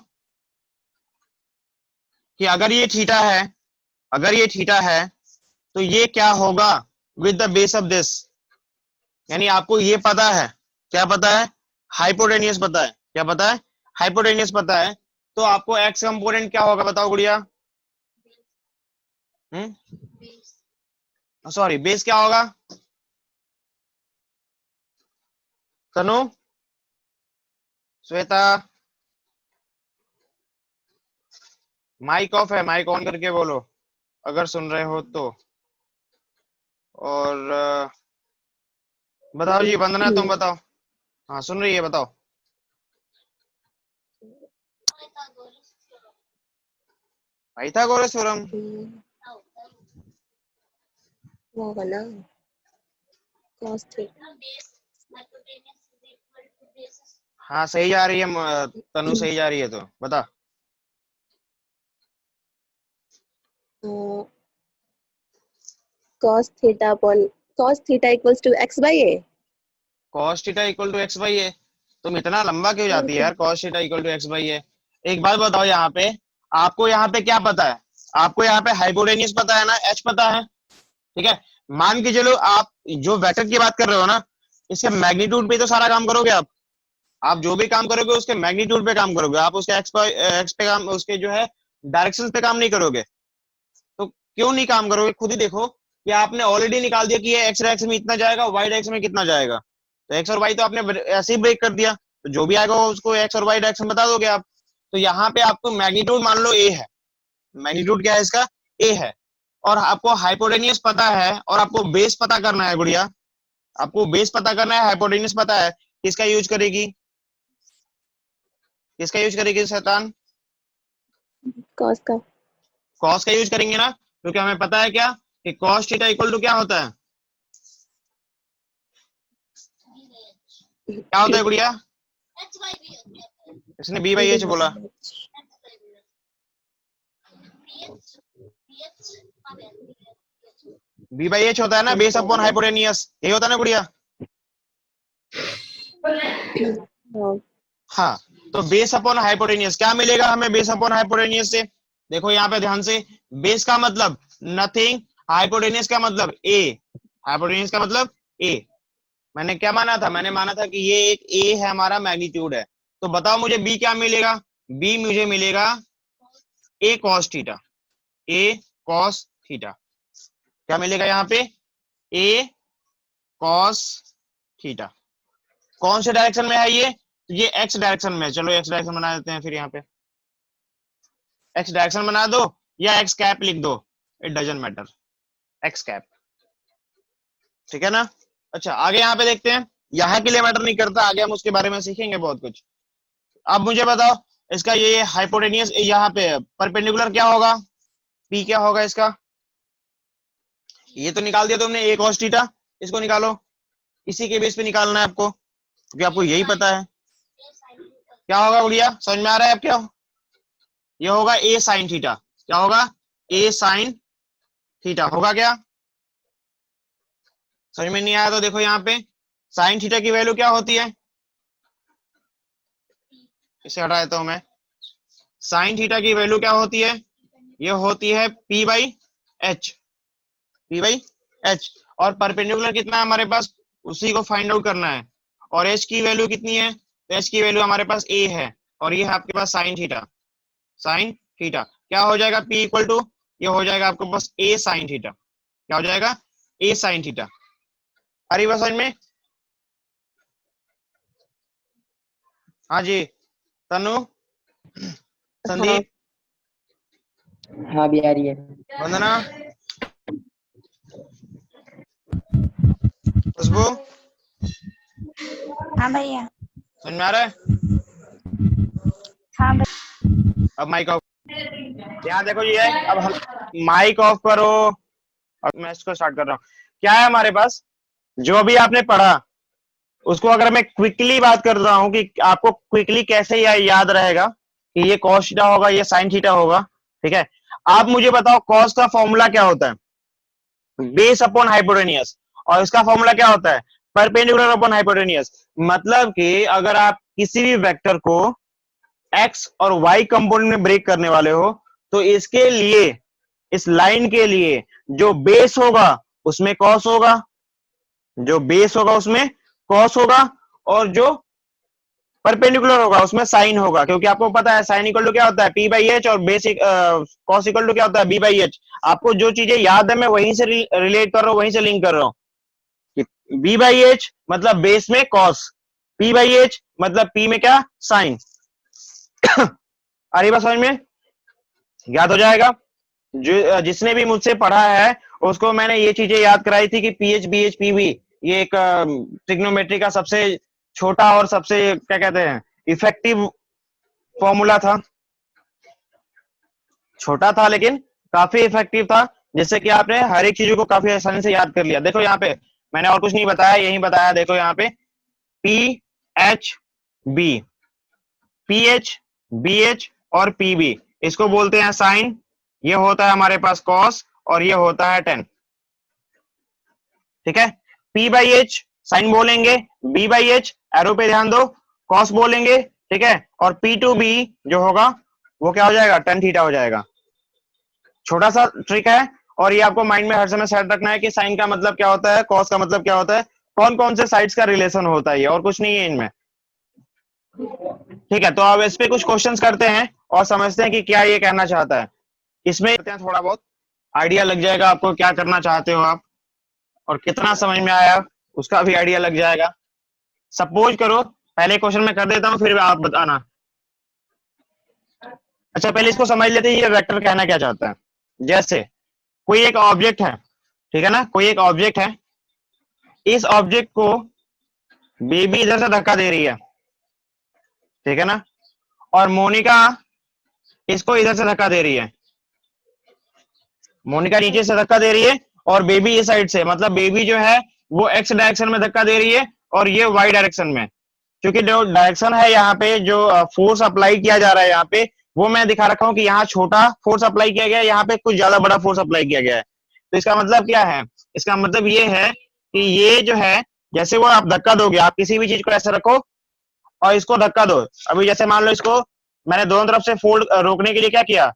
कि अगर ये थीटा है अगर ये थीटा है तो ये क्या होगा with the base of this, यानी आपको ये पता है, क्या पता है, हाइपोटेनियस पता है, क्या पता है, हाइपोटेनियस पता है, तो आपको एक्स कंपोनेंट क्या होगा बताओ गुड़िया, सॉरी बेस क्या होगा, तनु, श्वेता, माइक ऑफ है, माइक ऑन करके बोलो अगर सुन रहे हो तो। और बताओ जी वंदना, तुम बताओ, हाँ सुन रही है, बताओ। पाइथागोरस थ्योरम, वो होगा ना cos theta हाँ सही जा रही है तनु, सही जा रही है, तो बता। cos theta equals to x by a। cos theta equal to x by a, तुम इतना लंबा क्यों और जाती है क्या? यार, cos theta equal to x by a. एक बात बताओ, यहाँ पे आपको यहाँ पे क्या पता है, आपको यहाँ पे हाइपोटेनियस पता है ना, एच पता है, ठीक है। मान के चलो आप जो वेक्टर की बात कर रहे हो ना, इसके मैग्नीट्यूड पे तो सारा काम करोगे आप जो भी काम करोगे उसके मैग्नीट्यूड पे काम करोगे, आप उसके एक्स पे काम, उसके जो है डायरेक्शन पे काम नहीं करोगे। तो क्यों नहीं काम करोगे, खुद ही देखो कि आपने ऑलरेडी निकाल दिया कि ये एक्स डायरेक्शन में इतना जाएगा, वाई डायरेक्शन में कितना जाएगा, तो एक्स और वाई तो आपने ऐसे ही ब्रेक कर दिया, तो जो भी आएगा उसको एक्स और वाई डायरेक्शन बता दोगे आप। तो यहाँ पे आपको मैग्नीट्यूड मान लो ए है, मैग्नीट्यूड क्या है इसका, ए है, और आपको हाइपोटेनियस पता है, और आपको बेस पता करना है गुड़िया, आपको बेस पता करना है, हाइपोटेनियस पता है, किसका यूज करेगी, किसका यूज करेगी शैतान, cos का कॉस का यूज करेंगे ना, क्योंकि हमें पता है क्या कि कॉस थीटा इक्वल टू क्या होता है, क्या होता है गुड़िया, इसने बी बाई एच बोला, बी बाई एच होता है ना, बेस अपॉन हाइपोटेनियस, यही होता है ना गुड़िया। हाँ, तो बेस अपॉन हाइपोटेनियस क्या मिलेगा हमें, बेस अपॉन हाइपोटेनियस से, देखो यहाँ पे ध्यान से, बेस का मतलब नथिंग, हाइपोटेनियस का मतलब ए, हाइपोटेनियस का मतलब ए। मैंने क्या माना था, मैंने माना था कि ये एक ए है, हमारा मैग्नीट्यूड है, तो बताओ मुझे बी क्या मिलेगा, बी मुझे मिलेगा ए कॉस थीटा, ए कॉस थीटा, क्या मिलेगा यहाँ पे, ए कॉस थीटा। कौन से डायरेक्शन में है ये एक्स डायरेक्शन में है, चलो एक्स डायरेक्शन बना देते हैं फिर, यहाँ पे एक्स डायरेक्शन बना दो या एक्स कैप लिख दो, it doesn't matter, x cap, ठीक है ना। अच्छा आगे यहाँ पे देखते हैं, यहाँ के लिए मैटर नहीं करता, आगे हम उसके बारे में सीखेंगे बहुत कुछ। अब मुझे बताओ इसका ये हाइपोटेनियस यहाँ पे परपेंडिकुलर क्या होगा, पी क्या होगा इसका, ये तो निकाल दिया तुमने ए कॉस थीटा, इसको निकालो, इसी के बेस पे निकालना है आपको, क्योंकि आपको यही पता है क्या होगा गुड़िया, समझ में आ रहा है अब क्या, ये होगा ए साइन थीटा, क्या होगा, ए साइन थीटा होगा क्या, समझ में नहीं आया तो देखो यहाँ पे साइन थीटा की वैल्यू क्या होती है, इसे हटा देता हूं मैं, साइन थीटा की वैल्यू क्या होती है, ये होती है P by H, P by H, और परपेंडिकुलर कितना है हमारे पास, उसी को फाइंड आउट करना है, और एच की वैल्यू कितनी है, तो एच की वैल्यू हमारे पास ए है, और ये है आपके पास साइन थीटा, साइन थीटा क्या हो जाएगा, पी इक्वल टू, ये हो जाएगा आपके पास ए साइन थीटा, क्या हो जाएगा, ए साइन थीटा। अरे बस समझ में, हाँ जी तनु, संदीप, हाँ भी आ रही है। वंदना, खुशबू, हाँ भैया। समझ में आ रहा है, हाँ भैया। अब माइक ऑफ, यहाँ देखो ये है, अब माइक ऑफ करो, अब मैं इसको स्टार्ट कर रहा हूँ। क्या है हमारे पास, जो भी आपने पढ़ा उसको अगर मैं क्विकली बात कर रहा हूँ कि आपको क्विकली कैसे याद रहेगा कि ये कॉस थीटा होगा, ये साइन थीटा होगा, ठीक है। आप मुझे बताओ कॉस का फॉर्मूला क्या होता है, बेस अपॉन हाइपोटेनियस, और इसका फॉर्मूला क्या होता है, परपेंडिकुलर अपॉन हाइपोटेनियस। मतलब कि अगर आप किसी भी वेक्टर को एक्स और वाई कंपोनेंट में ब्रेक करने वाले हो, तो इसके लिए इस लाइन के लिए जो बेस होगा उसमें कॉस होगा, जो बेस होगा उसमें कॉस होगा, और जो परपेंडिकुलर होगा उसमें साइन होगा, क्योंकि आपको पता है साइन इक्वल टू क्या होता है पी बाई एच, और बेस कॉस इक्वल टू क्या होता है बी बाई एच। आपको जो चीजें याद है मैं वहीं से रिलेट कर रहा हूँ, वहीं से लिंक कर रहा हूँ। बी बाई एच मतलब बेस में कॉस, पी बाई एच मतलब पी में क्या साइन। आ रही बात समझ में? याद हो जाएगा। जो जिसने भी मुझसे पढ़ा है उसको मैंने ये चीजें याद कराई थी कि PH B H P B ये एक ट्रिग्नोमेट्री का सबसे छोटा और सबसे क्या कहते हैं इफेक्टिव फॉर्मूला था। छोटा था लेकिन काफी इफेक्टिव था, जिससे कि आपने हर एक चीजों को काफी आसानी से याद कर लिया। देखो यहाँ पे मैंने और कुछ नहीं बताया, यही बताया। देखो यहाँ पे P H B, P H B H और पी बी, इसको बोलते हैं साइन, ये होता है हमारे पास कॉस, और ये होता है टेन। ठीक है, पी बाई एच साइन बोलेंगे, बी बाई एच एरो पे ध्यान दो कॉस बोलेंगे, ठीक है, और पी टू बी जो होगा वो क्या हो जाएगा टेन थीटा हो जाएगा। छोटा सा ट्रिक है, और ये आपको माइंड में हर समय सेट रखना है कि साइन का मतलब क्या होता है, कॉस का मतलब क्या होता है, कौन कौन से साइड्स का रिलेशन होता है, और कुछ नहीं है इनमें। ठीक है, तो अब इस पे कुछ क्वेश्चंस करते हैं और समझते हैं कि क्या ये कहना चाहता है। इसमें थोड़ा बहुत आइडिया लग जाएगा आपको क्या करना चाहते हो आप, और कितना समझ में आया उसका भी आइडिया लग जाएगा। सपोज करो पहले क्वेश्चन में कर देता हूं, फिर आप बताना। अच्छा पहले इसको समझ लेते हैं ये वेक्टर कहना क्या चाहता है। जैसे कोई एक ऑब्जेक्ट है, ठीक है ना, कोई एक ऑब्जेक्ट है, इस ऑब्जेक्ट को बेबी इधर से धक्का दे रही है, ठीक है ना, और मोनिका इसको इधर से धक्का दे रही है। मोनिका नीचे से धक्का दे रही है और बेबी इस साइड से, मतलब बेबी जो है वो एक्स डायरेक्शन में धक्का दे रही है और ये वाई डायरेक्शन में। क्योंकि जो डायरेक्शन है यहाँ पे जो फोर्स अप्लाई किया जा रहा है यहाँ पे, वो मैं दिखा रखा हूँ कि यहाँ छोटा फोर्स अप्लाई किया गया है, यहाँ पे कुछ ज्यादा बड़ा फोर्स अप्लाई किया गया है। तो इसका मतलब क्या है, इसका मतलब ये है कि ये जो है जैसे वो आप धक्का दोगे, आप किसी भी चीज को ऐसे रखो और इसको धक्का दो। अभी जैसे मान लो इसको मैंने दोनों तरफ से फोल्ड रोकने के लिए क्या किया,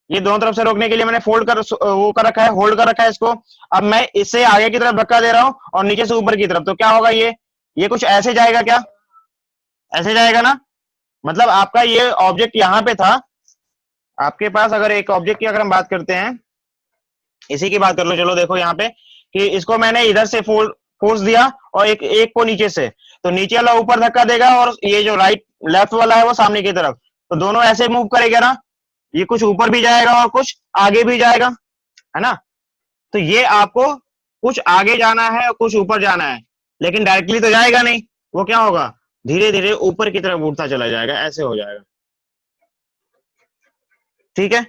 ये दोनों तरफ से रोकने के लिए मैंने फोल्ड कर वो कर रखा है, होल्ड कर रखा है इसको। अब मैं इससे आगे की तरफ धक्का दे रहा हूं और नीचे से ऊपर की तरफ, तो क्या होगा ये कुछ ऐसे जाएगा, क्या ऐसे जाएगा ना। मतलब आपका ये ऑब्जेक्ट यहाँ पे था, आपके पास अगर एक ऑब्जेक्ट की अगर हम बात करते हैं, इसी की बात कर लो, चलो देखो यहाँ पे कि इसको मैंने इधर से फोर्स दिया और एक को नीचे से, तो नीचे वाला ऊपर धक्का देगा और ये जो राइट लेफ्ट वाला है वो सामने की तरफ, तो दोनों ऐसे मूव करेगा ना, ये कुछ ऊपर भी जाएगा और कुछ आगे भी जाएगा, है ना। तो ये आपको कुछ आगे जाना है और कुछ ऊपर जाना है, लेकिन डायरेक्टली तो जाएगा नहीं, वो क्या होगा धीरे धीरे ऊपर की तरफ उठता चला जाएगा, ऐसे हो जाएगा। ठीक है,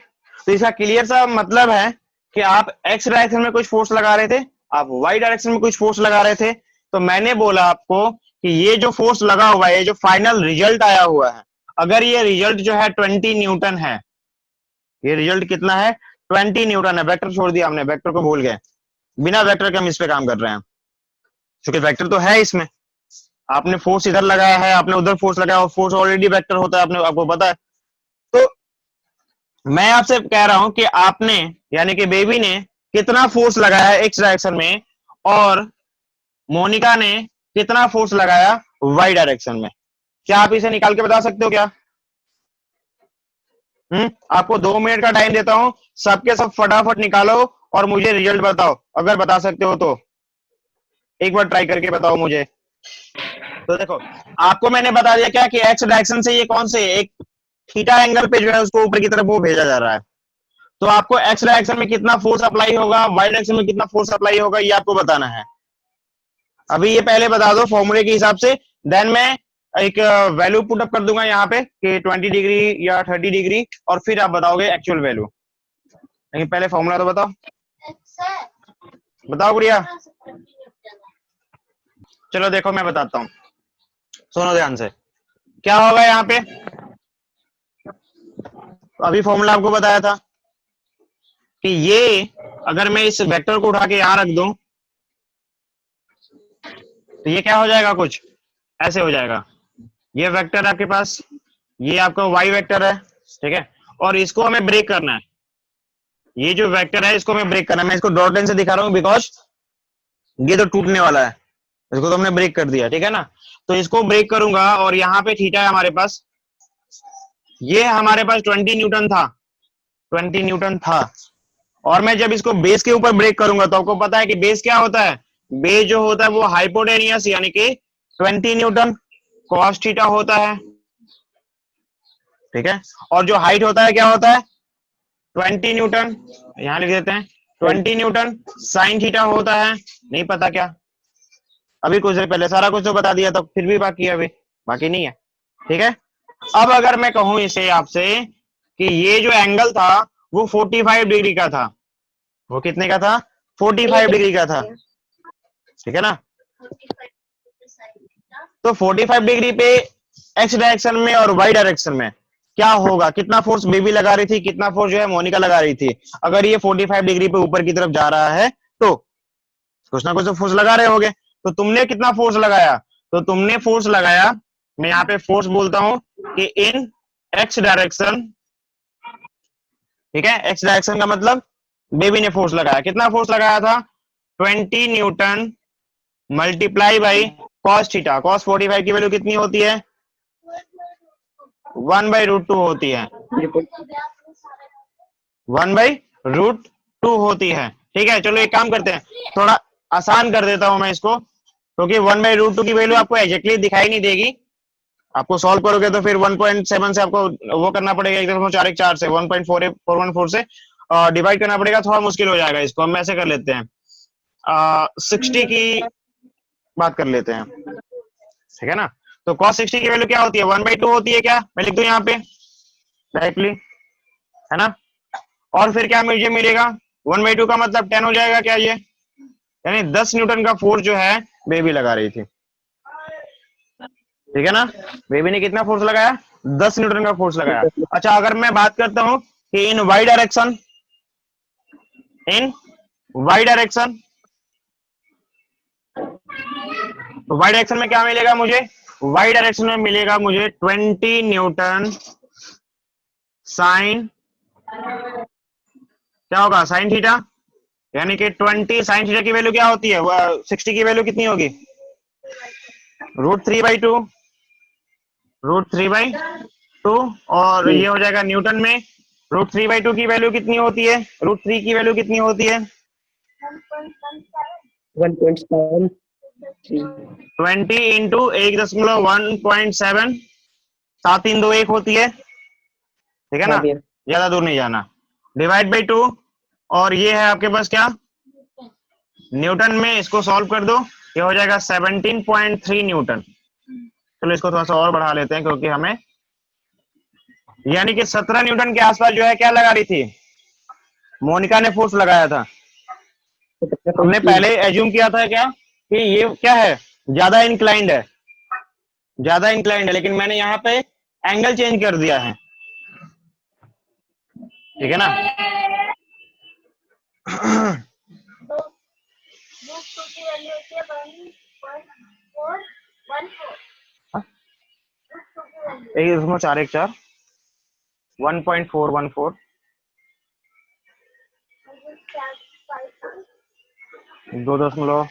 तो इसका क्लियर सा मतलब है कि आप एक्स डायरेक्शन में कुछ फोर्स लगा रहे थे, आप वाई डायरेक्शन में कुछ फोर्स लगा रहे थे, तो मैंने बोला आपको कि ये जो फोर्स लगा हुआ है, ये जो फाइनल रिजल्ट आया हुआ है, अगर ये रिजल्ट जो है 20 न्यूटन है, ये रिजल्ट कितना है 20 न्यूटन है। वेक्टर छोड़ दिया हमने, वेक्टर को भूल गए, बिना वेक्टर के हम इस पे काम कर रहे हैं, क्योंकि वेक्टर तो है इसमें। आपने फोर्स इधर लगाया है, आपने उधर फोर्स लगाया, और फोर्स ऑलरेडी वेक्टर होता है, आपने आपको पता है। तो मैं आपसे कह रहा हूं कि आपने यानी कि बेबी ने कितना फोर्स लगाया है एक्स डायरेक्शन में, और मोनिका ने कितना फोर्स लगाया वाई डायरेक्शन में। क्या आप इसे निकाल के बता सकते हो क्या? आपको 2 मिनट का टाइम देता हूं, सबके सब फटाफट निकालो और मुझे रिजल्ट बताओ, अगर बता सकते हो तो एक बार ट्राई करके बताओ मुझे। तो देखो आपको मैंने बता दिया क्या कि एक्स डायरेक्शन से ये कौन से एक थीटा एंगल पे जो है उसको ऊपर की तरफ वो भेजा जा रहा है, तो आपको एक्स डायरेक्शन में कितना फोर्स अप्लाई होगा, वाई डायरेक्शन में कितना फोर्स अप्लाई होगा, ये आपको बताना है। अभी ये पहले बता दो फॉर्मूले के हिसाब से, देन मैं एक वैल्यू पुट अप कर दूंगा यहाँ पे कि 20 डिग्री या 30 डिग्री, और फिर आप बताओगे एक्चुअल वैल्यू। लेकिन पहले फॉर्मूला तो बताओ, बताओ गुड़िया। चलो देखो मैं बताता हूँ, सुनो ध्यान से, क्या होगा यहाँ पे। अभी फॉर्मूला आपको बताया था कि ये अगर मैं इस वेक्टर को उठा के यहां रख दूं तो ये क्या हो जाएगा, कुछ ऐसे हो जाएगा। ये वेक्टर आपके पास, ये आपका वाई वेक्टर है, ठीक है, और इसको हमें ब्रेक करना है, ये जो वेक्टर है इसको मैं ब्रेक करना, मैं इसको डॉट लाइन से दिखा रहा हूँ बिकॉज ये तो टूटने वाला है, इसको तो हमने ब्रेक कर दिया, ठीक है ना। तो इसको ब्रेक करूंगा और यहाँ पे थीटा है हमारे पास, ये हमारे पास 20 न्यूटन था, 20 न्यूटन था। और मैं जब इसको बेस के ऊपर ब्रेक करूंगा तो आपको पता है कि बेस क्या होता है, बेस जो होता है वो हाइपोटेनियस यानी कि 20 न्यूटन कॉस थीटा होता है, ठीक है। और जो हाइट होता है क्या होता है 20 न्यूटन, यहां लिख देते हैं 20 न्यूटन साइन थीटा होता है। नहीं पता क्या, अभी कुछ देर पहले सारा कुछ तो बता दिया था, फिर भी बाकी है, अभी बाकी नहीं है, ठीक है। अब अगर मैं कहूं इसे आपसे कि ये जो एंगल था वो 45 डिग्री का था, वो कितने का था 45 डिग्री का था, ठीक है ना। तो 45 डिग्री पे एक्स डायरेक्शन में और वाई डायरेक्शन में क्या होगा, कितना फोर्स बेबी लगा रही थी, कितना फोर्स जो है मोनिका लगा रही थी। अगर ये 45 डिग्री पे ऊपर की तरफ जा रहा है तो कुछ ना कुछ तो फोर्स लगा रहे होगे, तो तुमने कितना फोर्स लगाया, तो तुमने फोर्स लगाया, मैं यहाँ पे फोर्स बोलता हूं कि इन एक्स डायरेक्शन, ठीक है। एक्स डायरेक्शन का मतलब बेबी ने फोर्स लगाया, कितना फोर्स लगाया था 20 Newton multiply by cos theta, cos 45 की वैल्यू कितनी होती है 1/√2 होती है, 1/√2 होती है, ठीक है। चलो एक काम करते हैं, थोड़ा आसान कर देता हूं मैं इसको, क्योंकि 1/√2 की वैल्यू आपको एग्जैक्टली दिखाई नहीं देगी, आपको सॉल्व करोगे तो फिर 1.7 से आपको वो करना पड़ेगा, एकदम 4 से 1.414 से डिवाइड करना पड़ेगा, थोड़ा मुश्किल हो जाएगा। इसको हम ऐसे कर लेते हैं 60 की बात कर लेते हैं, ठीक है ना। तो cos 60 की वैल्यू क्या होती है 1/2 होती है, क्या मैं लिख दूं यहाँ पे डायरेक्टली, है ना। और फिर क्या मुझे मिलेगा 1/2 का मतलब 10 हो जाएगा क्या ये, यानी 10 न्यूटन का फोर्स जो है बेबी लगा रही थी, ठीक है ना। बेबी ने कितना फोर्स लगाया 10 न्यूटन का फोर्स लगाया। अच्छा अगर मैं बात करता हूं कि इन वाई डायरेक्शन, इन वाई डायरेक्शन, तो वाई डायरेक्शन में क्या मिलेगा मुझे, वाई डायरेक्शन में मिलेगा मुझे 20 न्यूटन साइन, क्या होगा साइन थीटा, यानी कि 20 साइन थीटा की वैल्यू क्या होती है 60 की वैल्यू कितनी होगी √3/2, √3/2, और ये हो जाएगा न्यूटन में, √3/2 की वैल्यू कितनी होती है, √3 की वैल्यू कितनी होती है 1.7 20 इंटू 1.7, 7 3 2 1 होती है, ठीक है ना, हाँ भैया ज्यादा दूर नहीं जाना, डिवाइड बाई 2, और ये है आपके पास क्या न्यूटन में, इसको सॉल्व कर दो, ये हो जाएगा 17.3 न्यूटन। चलो इसको थोड़ा सा और बढ़ा लेते हैं क्योंकि हमें, यानी कि 17 न्यूटन के आसपास जो है क्या लगा रही थी मोनिका ने फोर्स लगाया था। हमने पहले एज्यूम किया था क्या कि ये क्या है ज्यादा इंक्लाइंड है, ज्यादा इंक्लाइंड है, लेकिन मैंने यहाँ पे एंगल चेंज कर दिया है, ठीक है ना। एक 4 1 4 1.414 2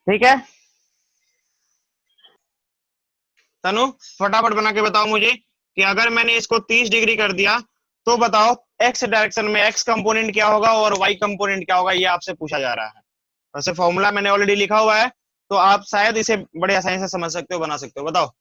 ठीक है। तनु फटाफट बना के बताओ मुझे कि अगर मैंने इसको 30 डिग्री कर दिया तो बताओ एक्स डायरेक्शन में एक्स कंपोनेंट क्या होगा और वाई कंपोनेंट क्या होगा, ये आपसे पूछा जा रहा है। वैसे फॉर्मूला मैंने ऑलरेडी लिखा हुआ है, तो आप शायद इसे बड़े आसानी से समझ सकते हो, बना सकते हो, बताओ।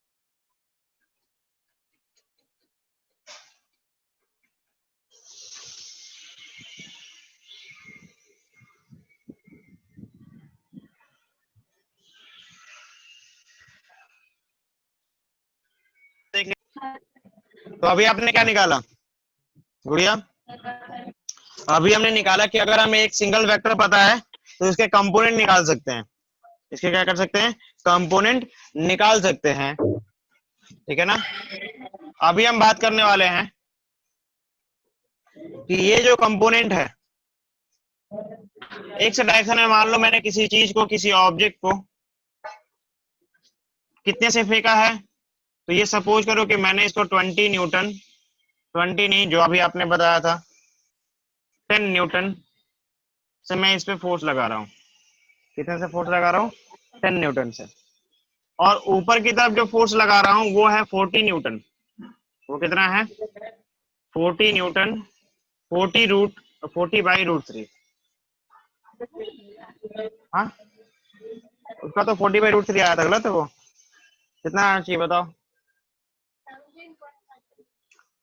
तो अभी आपने क्या निकाला गुड़िया, अभी हमने निकाला कि अगर हमें एक सिंगल वेक्टर पता है तो इसके कंपोनेंट निकाल सकते हैं, इसके क्या कर सकते हैं कंपोनेंट निकाल सकते हैं, ठीक है ना। अभी हम बात करने वाले हैं कि ये जो कंपोनेंट है एक्स डायरेक्शन में, मान लो मैंने किसी चीज को, किसी ऑब्जेक्ट को कितने से फेंका है तो ये सपोज करो कि मैंने इसको 20 न्यूटन, 20 नहीं जो अभी आपने बताया था 10 न्यूटन से मैं इस पे फोर्स लगा रहा हूँ। कितने से फोर्स लगा रहा हूँ? 10 न्यूटन से। और ऊपर की तरफ जो फोर्स लगा रहा हूँ वो है 40 न्यूटन। वो कितना है? 40 न्यूटन, 40/√3। हाँ, उसका तो 40/√3 आया था, गलत है वो। कितना आना चाहिए बताओ?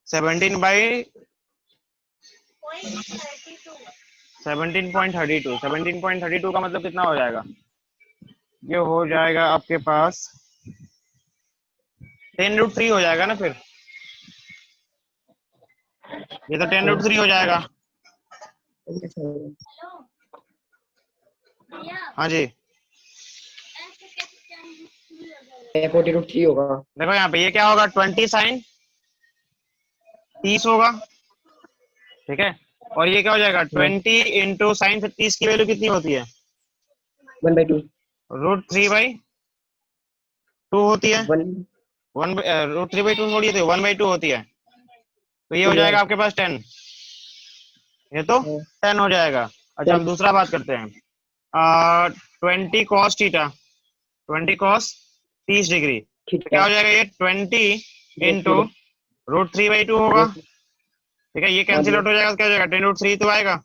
17.32 का मतलब कितना हो जाएगा? ये हो जाएगा आपके पास 10√3 हो जाएगा ना फिर। ये तो 10√3 हो जाएगा। हाँ जी, 40√3 होगा। देखो यहाँ पे ये क्या होगा? 20 sin 30 होगा, ठीक है। और ये क्या हो जाएगा? 20 इंटू साइन 30 की वैल्यू कितनी होती है? 1/2। √3/2 होती है। 1 √3/2 थोड़ी होती है, 1/2 होती है। तो ये हो जाएगा आपके पास 10। ये तो 10 हो जाएगा। अच्छा, हम दूसरा बात करते हैं। 20 cos थीटा, 20 cos 30 डिग्री, तो क्या हो जाएगा? ये 20 इंटू √3/2 होगा, ठीक है। ये कैंसिल आउट हो जाएगा, तो क्या हो जाएगा? 10√3 तो आएगा।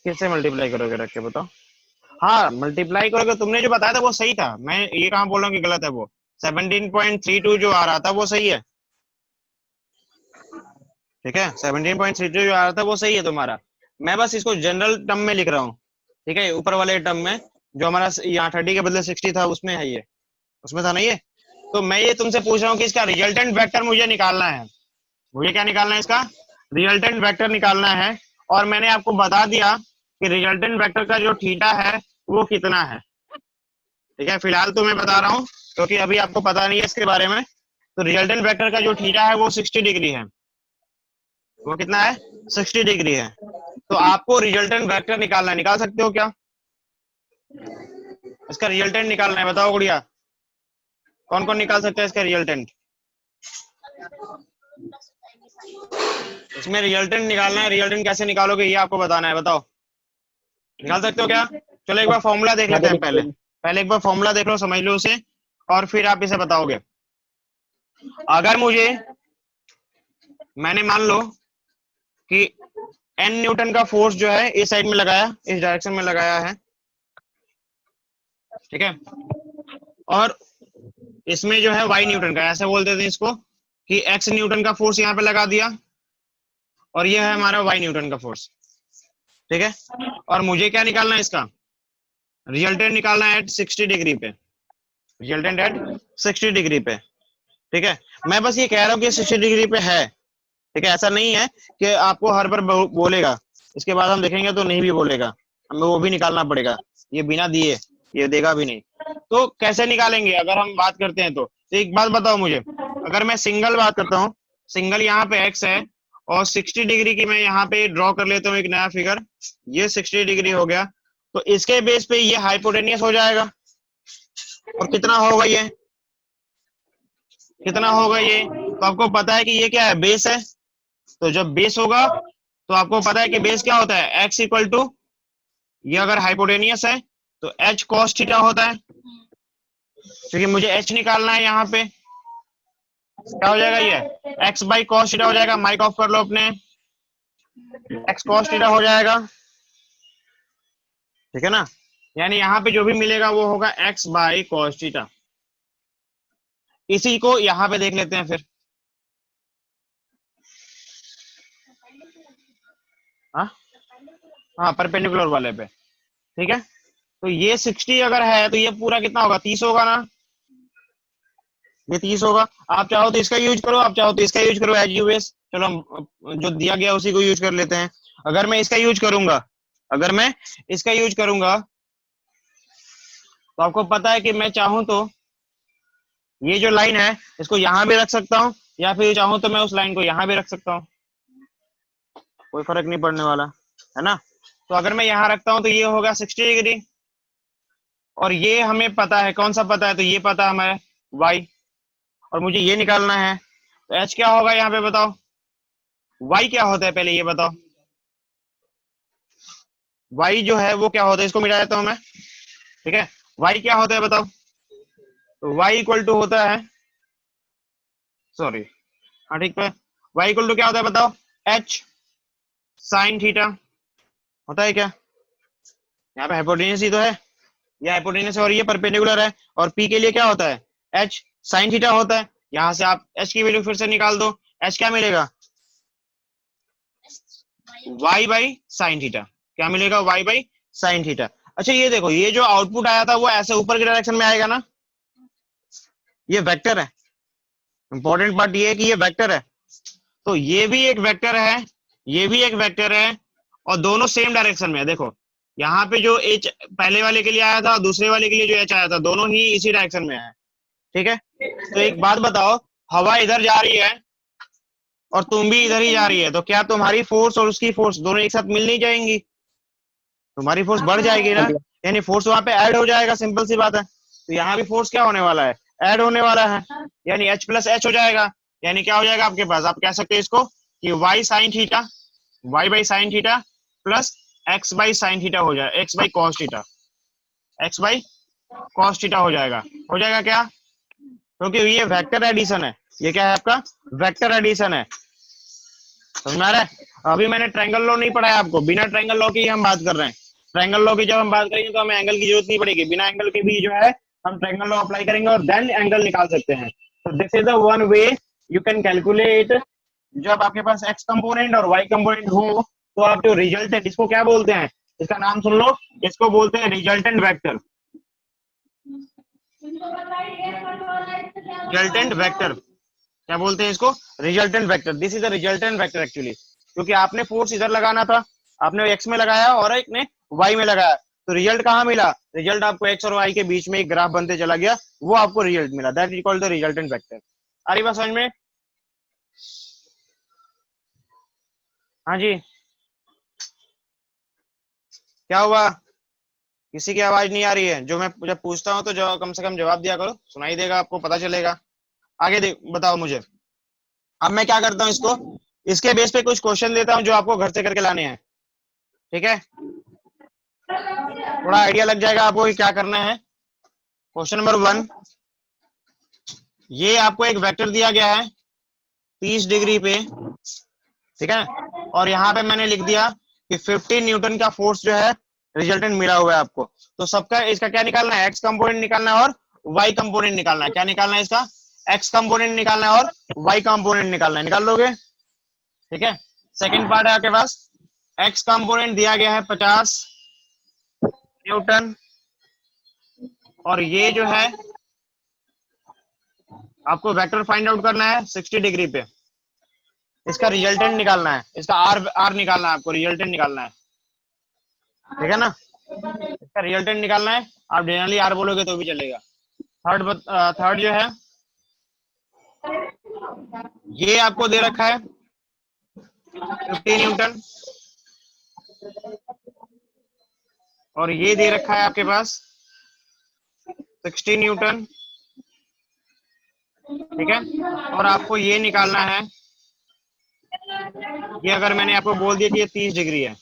किससे मल्टीप्लाई करोगे रख के बताओ? हाँ, मल्टीप्लाई करोगे। तुमने जो बताया था वो सही था, मैं ये कहाँ बोल रहा हूँ कि गलत है। वो 17.32 जो आ रहा था वो सही है, ठीक है। 17.32 जो आ रहा था वो सही है तुम्हारा। मैं बस इसको जनरल टर्म में लिख रहा हूँ, ठीक है। ऊपर वाले टर्म में जो हमारा यहाँ 30 के बदले 60 था उसमें है ये, उसमें था नहीं ये। तो मैं ये तुमसे पूछ रहा हूँ कि इसका रिजल्टेंट वेक्टर मुझे निकालना है। मुझे क्या निकालना है? इसका रिजल्टेंट वेक्टर निकालना है। और मैंने आपको बता दिया कि रिजल्टेंट वेक्टर का जो थीटा है वो कितना है, ठीक है। फिलहाल तो मैं बता रहा हूँ क्योंकि अभी आपको पता नहीं है इसके बारे में। तो रिजल्टेंट वेक्टर का जो थीटा है वो 60 डिग्री है। वो कितना है? 60 डिग्री है। तो आपको रिजल्टेंट वेक्टर निकालना है। निकाल सकते हो क्या? इसका रिजल्टेंट निकालना है, बताओ गुड़िया। कौन कौन निकाल सकता है इसका रिजल्टेंट? इसमें रिजल्टेंट निकालना है। रिजल्टेंट कैसे निकालोगे ये आपको बताना है, बताओ। निकाल सकते हो क्या? चलो एक बार फॉर्मूला देख लेते हैं। पहले एक बार फॉर्मूला देख लो, समझ लो उसे, और फिर आप इसे बताओगे। अगर मुझे, मैंने मान लो कि n न्यूटन का फोर्स जो है इस साइड में लगाया, इस डायरेक्शन में लगाया है, ठीक है। और इसमें जो है y न्यूटन का, ऐसे बोल देते हैं इसको कि x न्यूटन का फोर्स यहाँ पे लगा दिया, और ये है हमारा y न्यूटन का फोर्स, ठीक है। और मुझे क्या निकालना है? इसका रिजल्टेंट निकालना है एट 60 डिग्री पे। रिजल्टेंट एट 60 डिग्री पे, ठीक है। मैं बस ये कह रहा हूँ कि 60 डिग्री पे है, ठीक है। ऐसा नहीं है कि आपको हर बार बोलेगा, इसके बाद हम देखेंगे तो नहीं भी बोलेगा, हमें वो भी निकालना पड़ेगा। ये बिना दिए ये देगा भी नहीं। तो कैसे निकालेंगे अगर हम बात करते हैं? तो एक बात बताओ मुझे, अगर मैं सिंगल बात करता हूँ, सिंगल यहाँ पे x है और 60 डिग्री की मैं यहाँ पे ड्रॉ कर लेता हूँ एक नया फिगर, ये 60 डिग्री हो गया। तो इसके बेस पे ये हाइपोटेनियस हो जाएगा। और कितना होगा ये? कितना होगा ये? तो आपको पता है कि ये क्या है? बेस है। तो जब बेस होगा तो आपको पता है कि बेस क्या होता है? x इक्वल टू, ये अगर हाइपोटेनियस है तो h cos थीटा होता है, क्योंकि मुझे h निकालना है। यहाँ पे क्या हो जाएगा? ये x बाई cos थीटा हो जाएगा। माइक ऑफ कर लो अपने। x cos थीटा हो जाएगा, ठीक है ना। यानी यहाँ पे जो भी मिलेगा वो होगा x बाई cos थीटा। इसी को यहाँ पे देख लेते हैं फिर। हाँ, परपेंडिकुलर वाले पे, ठीक है। तो ये 60 अगर है तो ये पूरा कितना होगा? 30 होगा ना। ये 30 होगा। आप चाहो तो इसका यूज करो, आप चाहो तो इसका यूज करो, एज यू विश। चलो हम जो दिया गया उसी को यूज कर लेते हैं। अगर मैं इसका यूज करूंगा, अगर मैं इसका यूज करूंगा तो आपको पता है कि मैं चाहूं तो ये जो लाइन है इसको यहां भी रख सकता हूं, या फिर चाहूं तो मैं उस लाइन को यहां भी रख सकता हूं, कोई फर्क नहीं पड़ने वाला, है ना। तो अगर मैं यहां रखता हूं तो ये होगा 60 डिग्री, और ये हमें पता है, कौन सा पता है, तो ये पता है हमें y, और मुझे ये निकालना है, तो h क्या होगा यहाँ पे बताओ, y क्या होता है पहले ये बताओ, y जो है वो क्या होता है, इसको मिटा देता हूं मैं, ठीक है, y क्या होता है बताओ, तो y इक्वल टू होता है, सॉरी, हाँ ठीक है, y इक्वल टू क्या होता है बताओ, h साइन थीटा होता है क्या, यहाँ पे हाइपोटेन्यूज ही तो है, ये हाइपोटेन्यूज और ये परपेंडिकुलर है, और p के लिए क्या होता है, h साइन थीटा होता है, यहां से आप h की वैल्यू फिर से निकाल दो, h क्या मिलेगा, y बाई साइन थीटा, क्या मिलेगा, y बाई साइन थीटा। अच्छा ये देखो, ये जो आउटपुट आया था वो ऐसे ऊपर की डायरेक्शन में आएगा ना, ये वेक्टर है, इंपॉर्टेंट पार्ट ये है कि ये वेक्टर है, तो ये भी एक वेक्टर है, ये भी एक वेक्टर है, और दोनों सेम डायरेक्शन में है। देखो यहाँ पे जो एच पहले वाले के लिए आया था, दूसरे वाले के लिए जो एच आया था, दोनों ही इसी डायरेक्शन में है, ठीक है। तो एक बात बताओ, हवा इधर जा रही है और तुम भी इधर ही जा रही है, तो क्या तुम्हारी फोर्स और उसकी फोर्स दोनों एक साथ मिल नहीं जाएंगी, तुम्हारी फोर्स बढ़ जाएगी ना, यानी फोर्स वहां पे ऐड हो जाएगा, सिंपल सी बात है। तो यहाँ भी फोर्स क्या होने वाला है, ऐड होने वाला है, यानी h प्लस एच हो जाएगा, यानी क्या हो जाएगा आपके पास, आप कह सकते हैं इसको कि y sine theta, y by sine theta plus x by sine theta हो जाएगा, x by cos theta, x by cos theta हो जाएगा क्या, क्योंकि ये वेक्टर एडिशन है, ये क्या है आपका वेक्टर एडिशन है, समझ में आ रहा है। अभी मैंने ट्रायंगल लॉ नहीं पढ़ाया आपको, बिना ट्रायंगल लॉ की हम बात कर रहे हैं, ट्रायंगल लॉ की जब हम बात करेंगे तो हमें एंगल की जरूरत नहीं पड़ेगी, बिना एंगल के भी जो है हम ट्रायंगल लॉ अप्लाई करेंगे और देन एंगल निकाल सकते हैं। तो this is the one way you can calculate, जब आपके पास x कंपोनेंट और y कंपोनेंट हो तो आप जो रिजल्टेंट, इसको क्या बोलते हैं, इसका नाम सुन लो, इसको बोलते हैं रिजल्टेंट वेक्टर, रिजल्टेंट वेक्टर, क्या बोलते हैं इसको, resultant vector, this is the resultant vector actually, क्योंकि आपने फोर्स इधर लगाना था, आपने x में लगाया और एक ने y में लगाया, तो रिजल्ट कहाँ मिला, रिजल्ट आपको x और y के बीच में एक ग्राफ बनते चला गया, वो आपको रिजल्ट मिला, that is called the resultant vector. आ रही बात समझ में, हाँ जी, क्या हुआ, किसी की आवाज नहीं आ रही है, जो मैं जब पूछता हूँ तो जो कम से कम जवाब दिया करो, सुनाई देगा आपको, पता चलेगा, आगे बताओ मुझे। अब मैं क्या करता हूँ, इसको इसके बेस पे कुछ क्वेश्चन देता हूँ जो आपको घर से करके लाने हैं, ठीक है, थोड़ा आइडिया लग जाएगा आपको कि क्या करना है। क्वेश्चन नंबर 1, ये आपको एक वेक्टर दिया गया है 30 डिग्री पे, ठीक है, और यहाँ पे मैंने लिख दिया कि 50 न्यूटन का फोर्स जो है रिजल्टेंट मिला हुआ है आपको, तो सबका इसका क्या निकालना है, एक्स कंपोनेंट निकालना है और वाई कंपोनेंट निकालना है, क्या निकालना है इसका, एक्स कंपोनेंट निकालना है और वाई कंपोनेंट निकालना है, निकाल लोगे, ठीक है। सेकंड पार्ट है आपके पास, एक्स कंपोनेंट दिया गया है 50 न्यूटन, और ये जो है आपको वेक्टर फाइंड आउट करना है 60 डिग्री पे, इसका रिजल्टेंट निकालना है, इसका आर निकालना है आपको, रिजल्टेंट निकालना है, ठीक है ना, इसका रिजल्टेंट निकालना है, आप जनरली आर बोलोगे तो भी चलेगा। थर्ड जो है ये आपको दे रखा है 50 न्यूटन, और ये दे रखा है आपके पास 60 न्यूटन, ठीक है, और आपको ये निकालना है, ये अगर मैंने आपको बोल दिया कि ये 30 डिग्री है,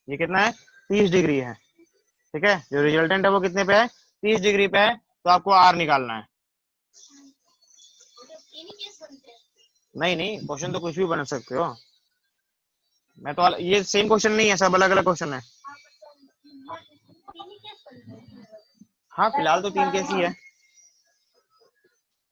ये कितना है 30 डिग्री है, ठीक है, जो रिजल्टेंट है वो कितने पे है 30 डिग्री पे है, तो आपको आर निकालना है। नहीं नहीं, क्वेश्चन तो कुछ भी बना सकते हो, मैं तो ये सेम क्वेश्चन नहीं है, सब अलग अलग क्वेश्चन है, हाँ फिलहाल तो 3 केस ही है,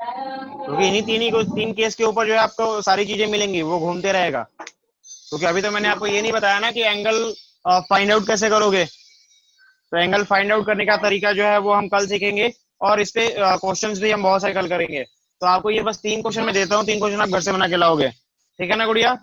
क्योंकि इन्हीं तीन केस के ऊपर जो है आपको सारी चीजें मिलेंगी, वो घूमते रहेगा, क्योंकि अभी तो मैंने आपको ये नहीं बताया ना कि एंगल फाइंड आउट कैसे करोगे, तो एंगल फाइंड आउट करने का तरीका जो है वो हम कल सीखेंगे, और इस पे क्वेश्चंस भी हम बहुत सारे कल करेंगे, तो आपको ये बस 3 क्वेश्चन मैं देता हूँ, 3 क्वेश्चन आप घर से बना के लाओगे, ठीक है ना गुड़िया।